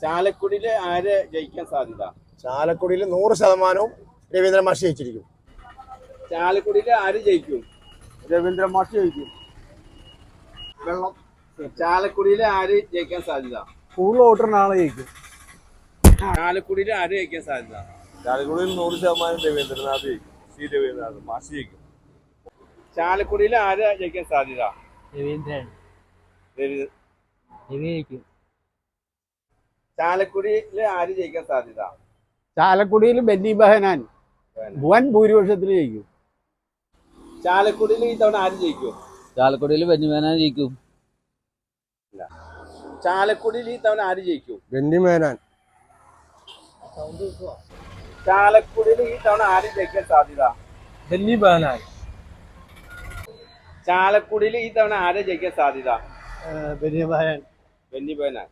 ചാലക്കുടിയില് ആര് ജയിക്കാൻ സാധ്യത? ചാലക്കുടിയിൽ 100% രവീന്ദ്രൻ മാഷ് ജയിച്ചിരിക്കും. ചാലക്കുടിയില് ആര് ജയിക്കും? രവീന്ദ്രൻ മാഷ് ജയിക്കും. വെള്ളം. ചാലക്കുടിയില് ആര് ജയിക്കാൻ സാധ്യത? കൂടുതൽ വോട്ടിന് ആളെ ജയിക്കും. ചാലക്കുടിയില് ആര് ജയിക്കാൻ സാധ്യത? ചാലക്കുടിയിൽ 100% രവീന്ദ്രനാഥ് ജയിക്കും. രവീന്ദ്രനാഥ് മാഷ് ജയിക്കും. ചാലക്കുടിയില് ആര് ജയിക്കാൻ സാധ്യത? രവീന്ദ്രൻ ജയിക്കും. ചാലക്കുടിയില് ആര് ജയിക്കാൻ സാധ്യത? ചാലക്കുടിയിൽ ബെന്നി ബെഹനാൻ വൻ ഭൂരിപക്ഷത്തിൽ ജയിക്കും. ചാലക്കുടിയിൽ ഈ തവണ ആര് ജയിക്കും? ചാലക്കുടിയിൽ ബെന്നിമേനോൻ ജയിക്കും. ചാലക്കുടിയിൽ ഈ തവണ ആര് ജയിക്കും? ബെന്നി ബെഹനാൻ. ചാലക്കുടിയിൽ ഈ തവണ ആര് ജയിക്കാൻ സാധ്യത? ബെന്നി ബെഹനാൻ. ചാലക്കുടിയിൽ ഈ തവണ ആര് ജയിക്കാൻ സാധ്യത? ബെന്നി ബെഹനാൻ. ബെന്നി ബെഹനാൻ.